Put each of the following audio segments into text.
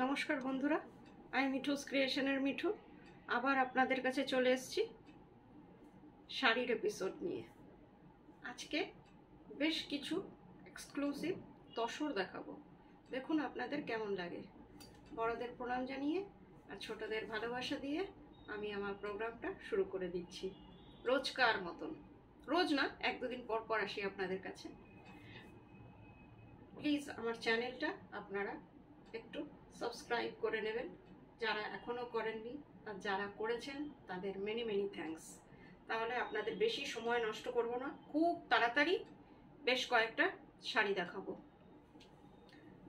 নমস্কার বন্ধুরা, আমি মিঠুস ক্রিয়েশনের মিঠু আবার আপনাদের কাছে চলে এসেছি শাড়ির এপিসোড নিয়ে। আজকে বেশ কিছু এক্সক্লুসিভ তসর দেখাবো, দেখুন আপনাদের কেমন লাগে। বড়দের প্রণাম জানিয়ে আর ছোটদের ভালোবাসা দিয়ে আমি আমার প্রোগ্রামটা শুরু করে দিচ্ছি। রোজকার মতন, রোজ না, এক দুদিন পর পর আসি আপনাদের কাছে। প্লিজ আমার চ্যানেলটা আপনারা একটু সাবস্ক্রাইব করে নেবেন, যারা এখনও করেননি, আর যারা করেছেন তাদের মেনি মেনি থ্যাঙ্কস। তাহলে আপনাদের বেশি সময় নষ্ট করব না, খুব তাড়াতাড়ি বেশ কয়েকটা শাড়ি দেখাবো।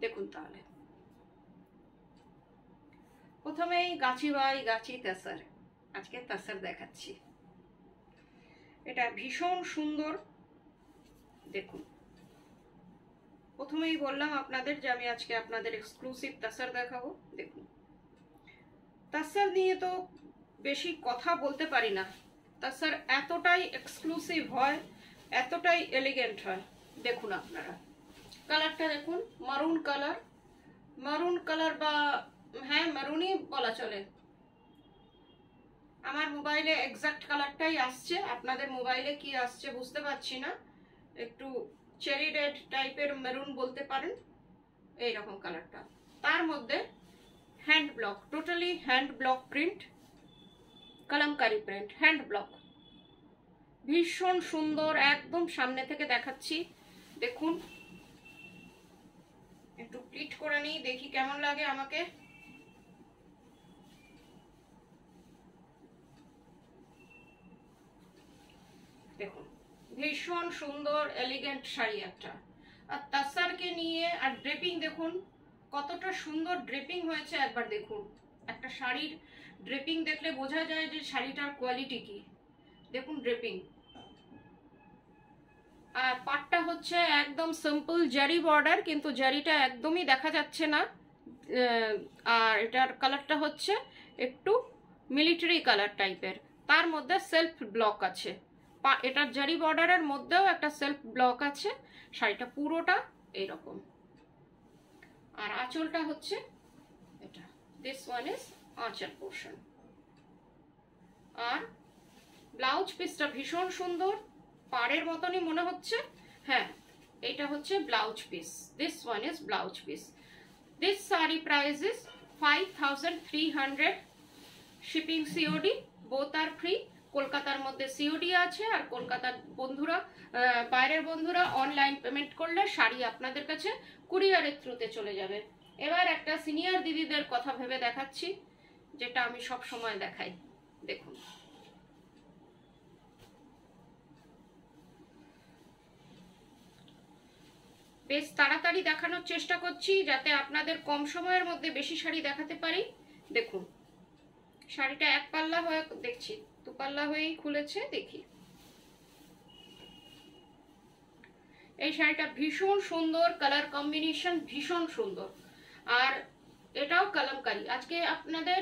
দেখুন তাহলে প্রথমেই গাছি বাই গাছি তাসার, আজকে তাসার দেখাচ্ছি। এটা ভীষণ সুন্দর। দেখুন, প্রথমেই বললাম আপনাদের যে আমি আজকে আপনাদের এক্সক্লুসিভ তাসার দেখাবো। দেখুন, তাসার নিয়ে তো বেশি কথা বলতে পারি না, তাসার এতটাই এক্সক্লুসিভ হয়, এতটাই এলিগেন্ট হয়। দেখুন আপনারা কালারটা দেখুন, মারুন কালার, মারুন কালার বা হ্যাঁ মারুনই বলা চলে। আমার মোবাইলে এক্সাক্ট কালারটাই আসছে, আপনাদের মোবাইলে কি আসছে বুঝতে পারছি না। একটু চেরি রেড টাইপের মেরুন বলতে পারেন, এইরকম কালারটা। তার মধ্যে hand block, totally hand block print, kalamkari print, hand block, ভীষণ সুন্দর। একদম সামনে থেকে দেখাচ্ছি, দেখুন। একটু প্লিট করে নিই, দেখি কেমন লাগে আমাকে। দেখুন, ভীষণ সুন্দর এলিগেন্ট শাড়ি একটা। আর তাসারকে নিয়ে আর ড্রেপিং দেখুন কতটা সুন্দর ড্রেপিং হয়েছে, একবার দেখুন। একটা শাড়ির ড্রেপিং দেখলে বোঝা যায় যে শাড়িটার কোয়ালিটি কি। দেখুন ড্রেপিং, আর পাটটা হচ্ছে একদম সিম্পল জারি বর্ডার, কিন্তু জারিটা একদমই দেখা যাচ্ছে না। আর এটার কালারটা হচ্ছে একটু মিলিটারি কালার টাইপের, তার মধ্যে সেলফ ব্লক আছে। এটার জারি বর্ডারের মধ্যেও একটা সেলফ ব্লক আছে। শাড়িটা পুরোটা এইরকম। আর আঁচলটা হচ্ছে এটা, দিস ওয়ান ইজ আঁচল পোর্শন। আর ব্লাউজ পিসটা ভীষণ সুন্দর, পাড়ের মতনই মনে হচ্ছে। হ্যাঁ, এটা হচ্ছে blouse piece, this one is blouse piece. This sari price is 5300, shipping COD, both are free. কলকাতার মধ্যে সিওডি আছে, আর কলকাতার বন্ধুরা, বাইরের বন্ধুরা অনলাইন পেমেন্ট করলে শাড়ি আপনাদের কাছে কুরিয়ারের থ্রুতে চলে যাবে। এবার একটা সিনিয়র দিদিদের কথা ভেবে দেখাচ্ছি, যেটা আমি সব সময় দেখাই। দেখুন, বেশ তাড়াতাড়ি দেখানোর চেষ্টা করছি যাতে আপনাদের কম সময়ের মধ্যে বেশি শাড়ি দেখাতে পারি। দেখুন, শাড়িটা এক পাল্লা হয়ে, দেখছি দু পাল্লা হয়েই খুলেছে, দেখি। এই শাড়িটা ভীষণ সুন্দর, কালার কম্বিনেশন ভীষণ সুন্দর। আর এটাও কলমকারি। আজকে আপনাদের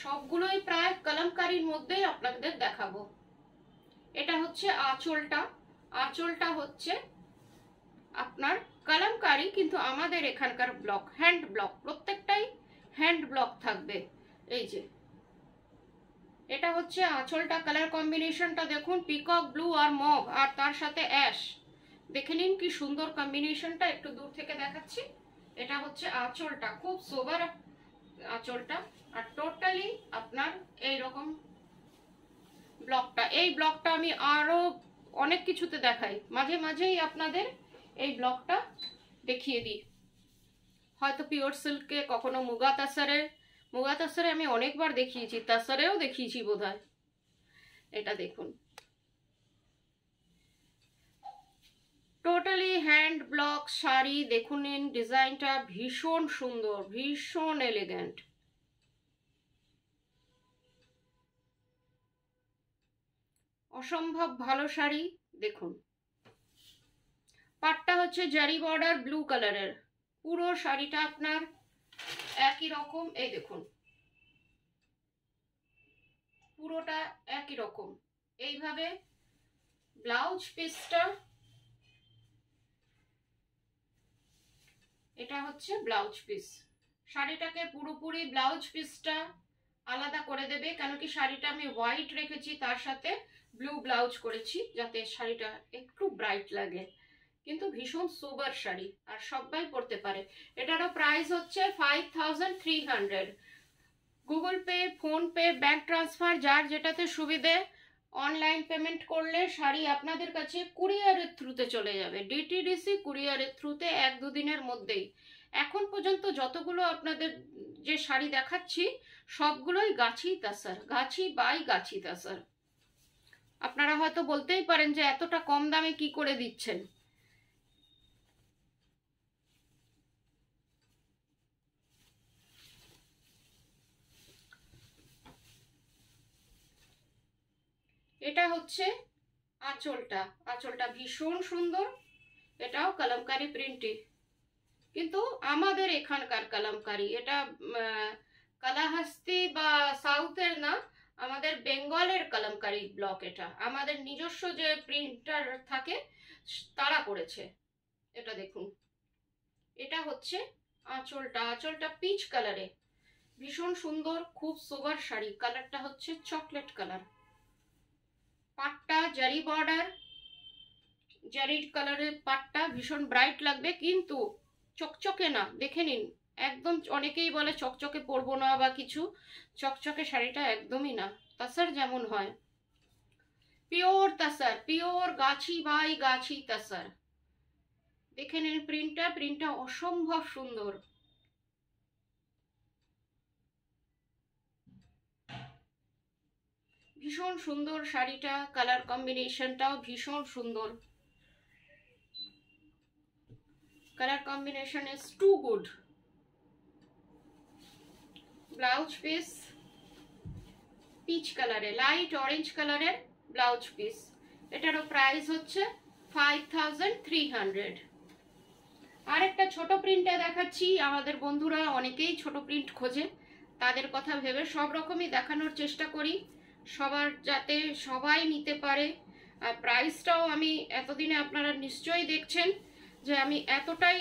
সবগুলোই প্রায় কলমকারির মধ্যেই আপনাদের দেখাবো। এটা হচ্ছে আঁচলটা, আঁচলটা হচ্ছে আপনার কলমকারি, কিন্তু আমাদের এখানকার ব্লক, হ্যান্ড ব্লক, প্রত্যেকটাই হ্যান্ড ব্লক থাকবে। এই যে এটা হচ্ছে আঁচলটা, কালার কম্বিনেশনটা দেখুন, পিকক ব্লু আর মভ, আর তার সাথে অ্যাশ। দেখে নিন কি সুন্দর কম্বিনেশনটা, একটু দূর থেকে দেখাচ্ছি। এটা হচ্ছে আঁচলটা, খুব সোবার আঁচলটা। আর টোটালি আপনার এইরকম ব্লকটা, এই ব্লকটা আমি আরো অনেক কিছুতে দেখাই, মাঝে মাঝেই আপনাদের এই ব্লকটা দেখিয়ে দিই। হয়তো পিওর সিল্কে, কখনো মুগা তাসারে, মুগা তাসারে আমি অনেকবার দেখিয়েছি, তাসারেও দেখিয়েছি বোধহয়। এটা দেখুন, টোটালি হ্যান্ড ব্লক শাড়ি। দেখুন ডিজাইনটা ভীষণ সুন্দর, ভীষণ এলিগেন্ট, অসম্ভব ভালো শাড়ি। দেখুন, পাটটা হচ্ছে জারি বর্ডার ব্লু কালারের, পুরো শাড়িটা আপনার একই রকম। এই দেখুন, পুরোটা একই রকম। এইভাবে ব্লাউজ পিসটা, এটা হচ্ছে ব্লাউজ পিস। শাড়িটাকে পুরোপুরি ব্লাউজ পিসটা আলাদা করে দেবে, কেন কি শাড়িটা আমি হোয়াইট রেখেছি, তার সাথে ব্লু ব্লাউজ করেছি যাতে শাড়িটা একটু ব্রাইট লাগে। কিন্তু ভীষণ সোবার শাড়ি আর সবাই পরতে পারে। এটারও প্রাইস হচ্ছে 5300। Google pay, PhonePe, bank transfer যার যেটাতে সুবিধে অনলাইন পেমেন্ট করলে শাড়ি আপনাদের কাছে কুরিয়ারের থ্রুতে চলে যাবে। ডিটিডিসি কুরিয়ারের থ্রুতে 1-2 দিনের মধ্যেই। এখন পর্যন্ত যতগুলো আপনাদের যে শাড়ি দেখাচ্ছি সবগুলোই গাছি তাসার, গাছি বাই গাছি তাসার। আপনারা হয়তো বলতেই পারেন যে এতটা কম দামে কি করে দিচ্ছেন। এটা হচ্ছে আঁচলটা। আঁচলটা ভীষণ সুন্দর, এটাও কলমকারি প্রিন্টে, কিন্তু আমাদের এখানকার কলমকারি। এটা কালাহাস্তি বা সাউথের না, আমাদের বেঙ্গলের কলমকারি ব্লক। এটা আমাদের নিজস্ব যে প্রিন্টার থাকে তারা করেছে। এটা দেখুন, এটা হচ্ছে আঁচলটা। আঁচলটা পিচ কালারে, ভীষণ সুন্দর, খুব সোবার শাড়ি। কালারটা হচ্ছে চকলেট কালার। পাটটা জারি বর্ডার, জারির কালারের পাটটা ভীষণ ব্রাইট লাগবে, কিন্তু চকচকে না। দেখে নিন, একদম অনেকেই বলে চকচকে পরবো না বা কিছু, চকচকে শাড়িটা একদমই না। তাসার যেমন হয়, পিওর তাসার, পিওর গাছি বাই গাছি তাসার। দেখে নিন প্রিন্টটা, প্রিন্টটা অসম্ভব সুন্দর। ভীষণ সুন্দর শাড়িটা, কালার কম্বিনেশনটাও ভীষণ সুন্দর। Colour combination is too good. Blouse piece peach কালারে, লাইট অরেঞ্জ কালারের ব্লাউজ পিস। এটারও প্রাইস হচ্ছে 5300। আর একটা ছোট প্রিন্টে দেখাচ্ছি। আমাদের বন্ধুরা অনেকেই ছোট প্রিন্ট খোঁজে, তাদের কথা ভেবে সব রকমই দেখানোর চেষ্টা করি, সবার যাতে সবাই নিতে পারে। আর প্রাইসটাও আমি এতদিনে আপনারা নিশ্চয়ই দেখছেন যে আমি এতটাই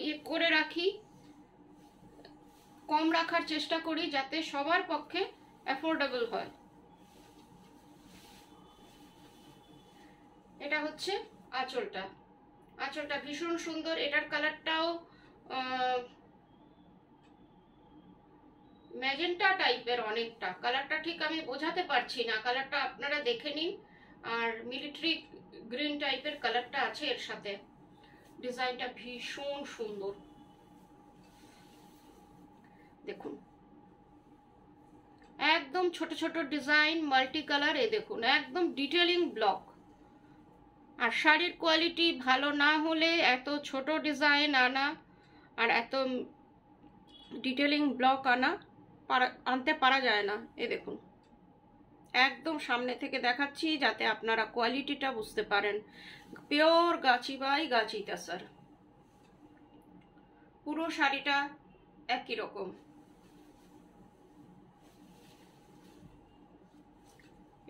ইয়ে করে রাখি, কম রাখার চেষ্টা করি যাতে সবার পক্ষে অ্যাফোর্ডেবল হয়। এটা হচ্ছে আঁচলটা। আঁচলটা ভীষণ সুন্দর। এটার কালারটাও ম্যাজেন্টা টাইপের অনেকটা। কালারটা ঠিক আমি বোঝাতে পারছি না, কালারটা আপনারা দেখে নিন। আর মিলিটারি গ্রিন টাইপের কালারটা আছে এর সাথে। ডিজাইনটা ভীষণ সুন্দর, দেখুন একদম ছোট ছোট ডিজাইন, মাল্টি কালার। এ দেখুন একদম ডিটেলিং ব্লক। আর শাড়ির কোয়ালিটি ভালো না হলে এত ছোট ডিজাইন আনা আর এত ডিটেলিং ব্লক আনতে পারা যায় না। এ দেখুন একদম সামনে থেকে দেখাচ্ছি যাতে আপনারা কোয়ালিটিটা বুঝতে পারেন। পিওর গাছি বাই গাছি তাসার। পুরো শাড়িটা একই রকম।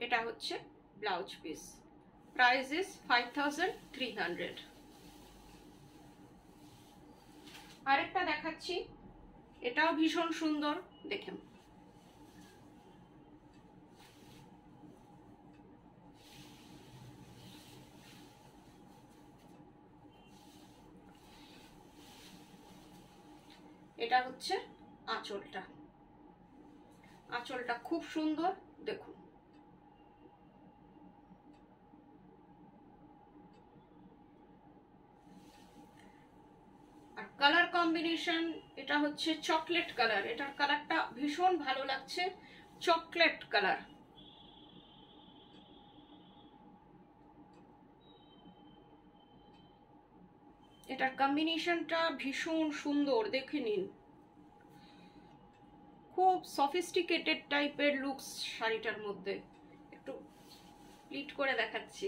এটা হচ্ছে ব্লাউজ পিস। Price is 5300। আরেকটা দেখাচ্ছি, এটাও ভীষণ সুন্দর, দেখেন। এটা হচ্ছে আঁচলটা। আঁচলটা খুব সুন্দর, দেখুন। আর কালার কম্বিনেশন, এটা হচ্ছে চকলেট কালার। এটার কালারটা ভীষণ ভালো লাগছে, চকলেট কালার। এটার কম্বিনেশনটা ভীষণ সুন্দর, দেখে নিন। খুব সফিস্টিকেটেড টাইপের লুকস শাড়িটার মধ্যে। একটু প্লিট করে দেখাচ্ছি।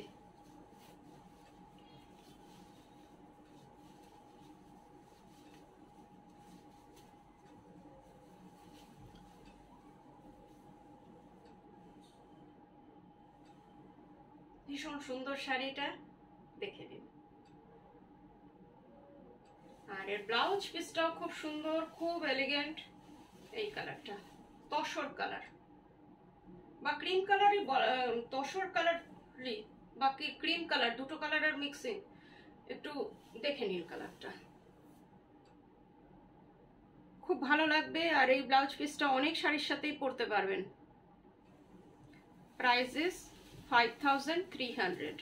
ভীষণ সুন্দর শাড়িটা, দেখে নিন। আর আর এর ব্লাউজ পিসটাও খুব সুন্দর, খুব এলিগেন্ট। এই কালারটা তসর কালার বা ক্রিম কালারই, তসর কালারই বা ক্রিম কালার, দুটো কালারের মিক্সিং। একটু দেখে নিন কালারটা, খুব ভালো লাগবে। আর এই ব্লাউজ পিসটা অনেক শাড়ির সাথেই পরতে পারবেন। Price is 5300।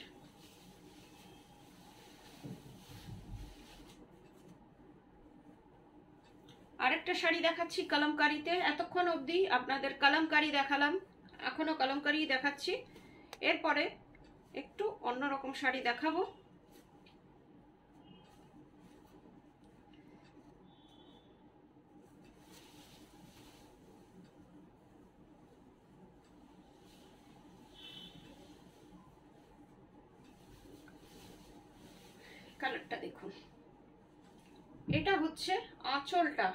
আরেকটা শাড়ি দেখাচ্ছি কলমকারিতে। এতক্ষণ অবধি আপনাদের কলমকারি দেখালাম, এখনো কলমকারি দেখাচ্ছি। এরপরে একটু অন্যরকম শাড়ি দেখাবো। কালারটা দেখুন, এটা হচ্ছে আঁচলটা,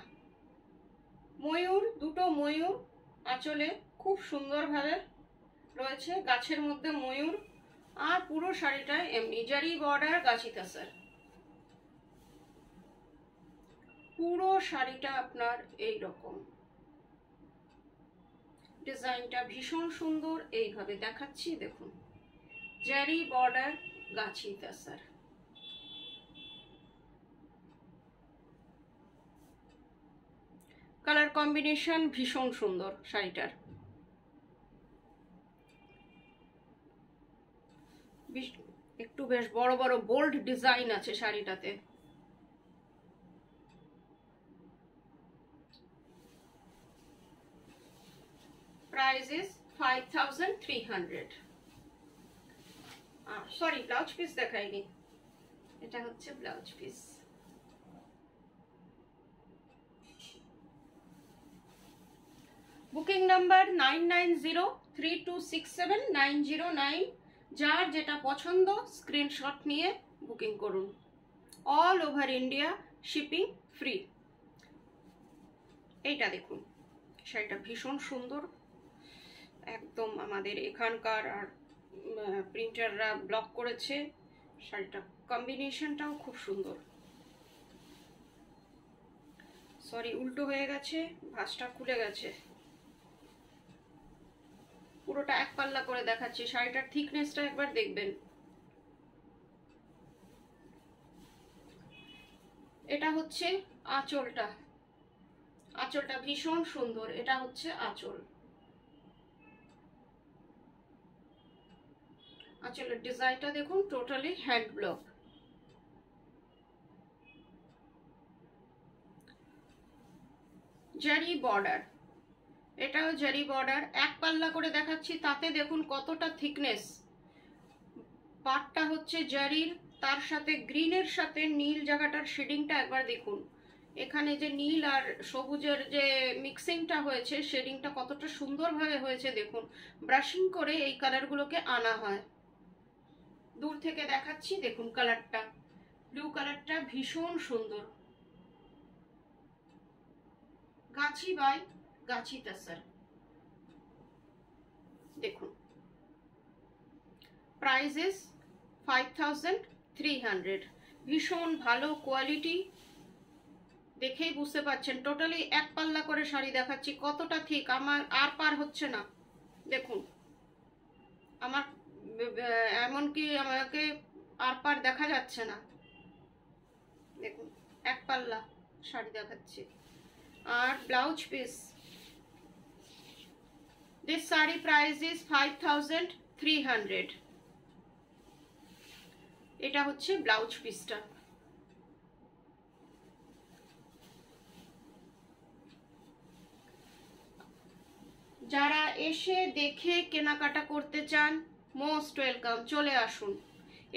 ময়ূর, দুটো ময়ূর আঁচলে খুব সুন্দরভাবে রয়েছে, গাছের মধ্যে ময়ূর। আর পুরো শাড়িটা এমনি জারি বর্ডার, গাছি তাসার। পুরো শাড়িটা আপনার এই রকম ডিজাইনটা ভীষণ সুন্দর। এইভাবে দেখাচ্ছি দেখুন, জারি বর্ডার, গাছি তাসার। কালার কম্বিনেশন ভীষণ সুন্দর শাড়িটার। একটু বেশ বড় বড় বোল্ড ডিজাইন আছে শাড়িটাতে। Price is 5300। Sorry, blouse piece দেখাইনি, এটা হচ্ছে ব্লাউজ পিস। Booking number 9903267909। যার যেটা পছন্দ স্ক্রিনশট নিয়ে বুকিং করুন। All over India shipping free. এইটা দেখুন, শাড়িটা ভীষণ সুন্দর, একদম আমাদের এখানকার আর প্রিন্টাররা ব্লক করেছে। শাড়িটা কম্বিনেশনটাও খুব সুন্দর। সরি, উল্টো হয়ে গেছে, ভাঁজটা খুলে গেছে। পুরোটা এক পাল্লা করে দেখাচ্ছি, শাড়িটার থিকনেসটা একবার দেখবেন। এটা হচ্ছে আঁচলটা, আঁচলটা ভীষণ সুন্দর। এটা হচ্ছে আঁচল, আঁচলের ডিজাইনটা দেখুন, টোটালি হ্যান্ড ব্লক। জারি বর্ডার, এটাও জারি বর্ডার। এক পাল্লা করে দেখাচ্ছি, তাতে দেখুন কতটা থিকনেস। পাটটা হচ্ছে জারির, তার সাথে গ্রিনের সাথে নীল জায়গাটার শেডিংটা একবার দেখুন। এখানে যে নীল আর সবুজের যে মিক্সিংটা হয়েছে, শেডিংটা কতটা সুন্দরভাবে হয়েছে দেখুন। ব্রাশিং করে এই কালারগুলোকে আনা হয়। দূর থেকে দেখাচ্ছি দেখুন কালারটা, ব্লু কালারটা ভীষণ সুন্দর। গাছি বাই গাছি তাসার দেখুন। Price is 5300। ভীষণ ভালো কোয়ালিটি, দেখেই বুঝতে পারছেন। টোটালি এক পাল্লা করে শাড়ি দেখাচ্ছি, কতটা ঠিক। আমার আর পার হচ্ছে না দেখুন, আমার এমনকি আমাকে আর পার দেখা যাচ্ছে না। দেখুন এক পাল্লা শাড়ি দেখাচ্ছি। আর blouse piece, this sari price is 5300। এটা হচ্ছে ব্লাউজ পিসটা। যারা এসে দেখে কেনাকাটা করতে চান, মোস্ট ওয়েলকাম, চলে আসুন,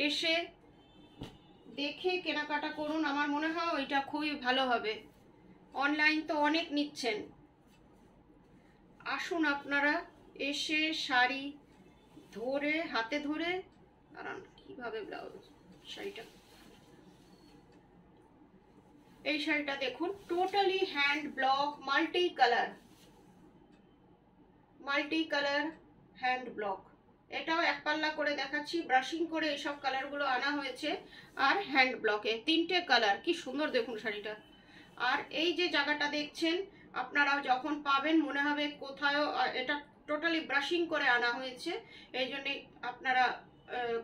এসে দেখে কেনাকাটা করুন। আমার মনে হয় ওইটা খুবই ভালো হবে। অনলাইন তো অনেক নিচ্ছেন, আসুন আপনারা এসে শাড়ি ধরে, হাতে ধরে। দাঁড়ান, কিভাবে ব্লাউজ শাড়িটা, এই শাড়িটা দেখুন, totally hand block, multi colour hand block. এটাও এক পাল্লা করে দেখাচ্ছি, ব্রাশিং করে এইসব কালারগুলো আনা হয়েছে, আর হ্যান্ড ব্লকে 3টে কালার। কি সুন্দর দেখুন শাড়িটা। আর এই যে জায়গাটা দেখছেন, আপনারা যখন পাবেন মনে হবে কোথাও এটা টোটালি ব্রাশিং করে আনা হয়েছে, এই জন্যে আপনারা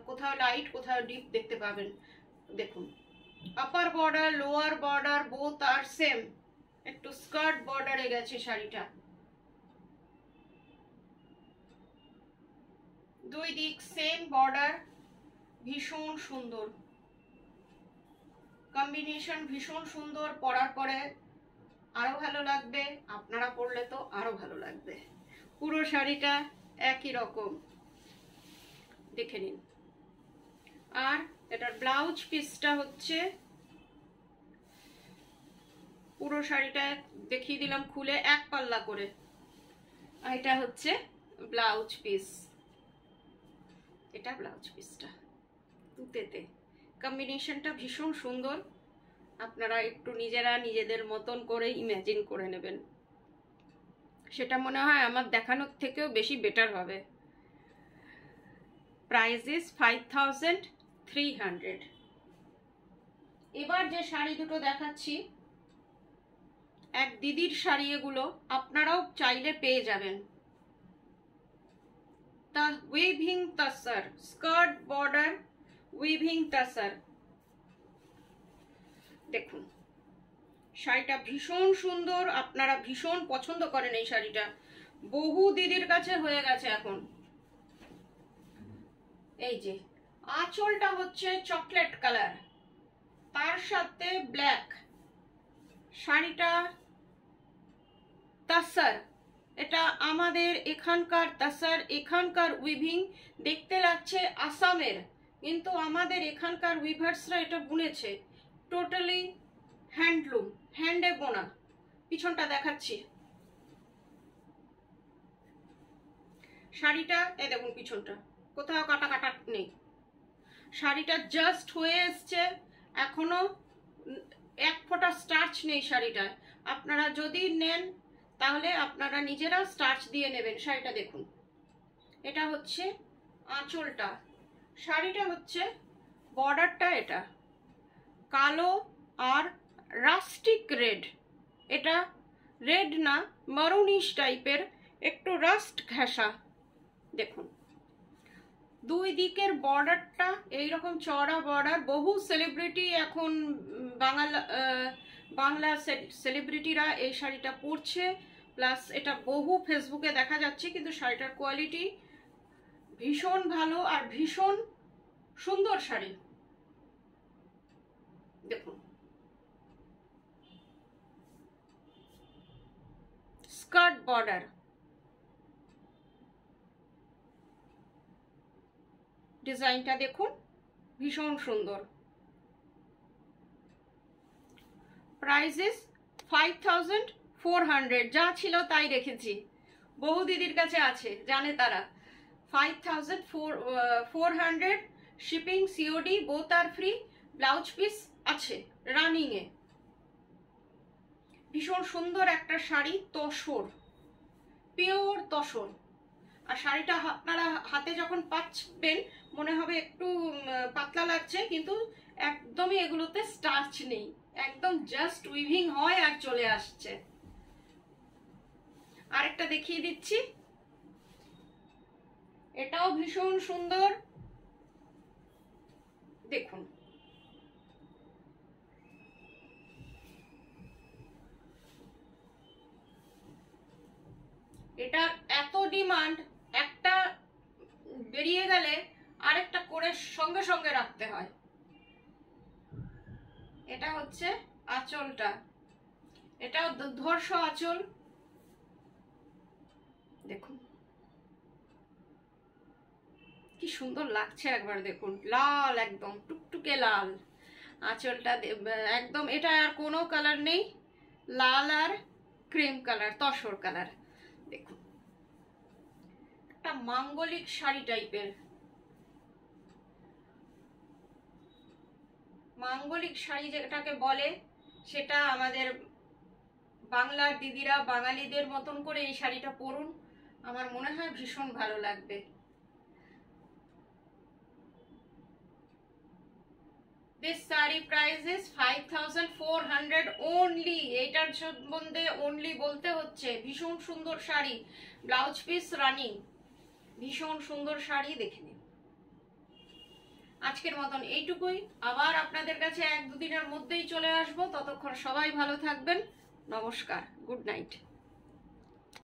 কোথাও লাইট কোথাও ডিপ দেখতে পাবেন। দেখুন, upper border lower border both are same, একটু স্কার্ট বর্ডারে গেছে শাড়িটা, দুই দিক সেম বর্ডার, ভীষণ সুন্দর কম্বিনেশন, ভীষণ সুন্দর। পরার পরে আরো ভালো লাগবে, আপনারা পরলে তো আরো ভালো লাগবে। পুরো শাড়িটা একই রকম, দেখে নিন। আর এটার ব্লাউজ পিসটা হচ্ছে, পুরো শাড়িটা দেখিয়ে দিলাম খুলে এক পাল্লা করে, আর এটা হচ্ছে ব্লাউজ পিস। এটা ব্লাউজ পিসটা তুতেতে, কম্বিনেশনটা ভীষণ সুন্দর। আপনারা একটু নিজেরা নিজেদের মতন করে ইমাজিন করে নেবেন, সেটা মনে হয় আমার দেখানোর থেকেও বেশি বেটার হবে। Price is 5300। এবার যে শাড়ি দুটো দেখাচ্ছি, এক দিদির শাড়ি এগুলো, আপনারাও চাইলে পেয়ে যাবেন। তা উইভিং তাসার, স্কার্ট বর্ডার উইভিং তাসার। দেখুন শাড়িটা ভীষণ সুন্দর, আপনারা ভীষণ পছন্দ করেন এই শাড়িটা, বহু দিদির কাছে হয়ে গেছে এখন। এই যে আঁচলটা হচ্ছে চকলেট কালার, তার সাথে ব্ল্যাক, শাড়িটা তাসার, এটা আমাদের এখানকার তাসার, এখানকার উইভিং। দেখতে লাগছে আসামের, কিন্তু আমাদের এখানকার উইভার্সরা এটা বুনেছে, টোটালি হ্যান্ডলুম, হ্যান্ডে বোনা। পিছনটা দেখাচ্ছি, শাড়িটা এই দেখুন, পিছনটা কোথাও কাটা কাটা নেই, শাড়িটা জাস্ট হয়ে এসছে, এখনো এক ফোঁটা স্টার্চ নেই শাড়িটায়। আপনারা যদি নেন তাহলে আপনারা নিজেরা স্টার্চ দিয়ে নেবেন। শাড়িটা দেখুন, এটা হচ্ছে আঁচলটা, শাড়িটা হচ্ছে বর্ডারটা, এটা কালো আর রাস্টিক রেড, এটা রেড না মারুনিশ টাইপের, একটু রাস্ট ঘেঁষা। দেখুন দুই দিকের বর্ডারটা এইরকম চড়া বর্ডার। বহু সেলিব্রিটি এখন বাংলা সেলিব্রিটিরা এই শাড়িটা পরছে, প্লাস এটা বহু ফেসবুকে দেখা যাচ্ছে, কিন্তু শাড়িটার কোয়ালিটি ভীষণ ভালো আর ভীষণ সুন্দর শাড়ি। দেখুন স্কার্ট বর্ডার, ডিজাইনটা দেখুন ভীষণ সুন্দর। প্রাইস ইজ 5400, যা ছিল তাই রেখেছি, বহু দিদির কাছে আছে, জানে তারা। 5400, shipping COD both are free, blouse piece আছে রানিং এ। ভীষণ সুন্দর একটা শাড়ি, তসর, পিওর তসর। আর শাড়িটা আপনারা হাতে যখন পাচ্ছেন মনে হবে একটু পাতলা লাগছে, কিন্তু একদমই এগুলোতে স্টার্চ নেই, একদম জাস্ট উইভিং হয় আর চলে আসছে। আরেকটা দেখিয়ে দিচ্ছি, এটাও ভীষণ সুন্দর। দেখুন এটা এত ডিমান্ড, একটা বেরিয়ে গেলে আরেকটা করে সঙ্গে সঙ্গে রাখতে হয়। এটা হচ্ছে আঁচলটা, এটাও দুর্ধর্ষ আঁচল। দেখুন কি সুন্দর লাগছে, একবার দেখুন, লাল, একদম টুকটুকে লাল আঁচলটা, একদম এটা আর কোনো কালার নেই, লাল আর ক্রিম কালার, তসর কালার। দেখুন একটা মাঙ্গলিক শাড়ি টাইপের, মাঙ্গলিক শাড়ি যেটাকে বলে, সেটা আমাদের বাংলার দিদিরা বাঙালিদের মতন করে এই শাড়িটা পরুন, আমার মনে হয় ভীষণ ভালো লাগবে। This saree price is 5400 only. এটার সম্বন্ধে only বলতে হচ্ছে। ভীষণ সুন্দর শাড়ি, ব্লাউজ পিস রানিং, ভীষণ সুন্দর শাড়ি, দেখে নিন। আজকের মতন এইটুকুই, আবার আপনাদের কাছে 1-2 দিনের মধ্যেই চলে আসবো। ততক্ষণ সবাই ভালো থাকবেন। নমস্কার, গুড নাইট।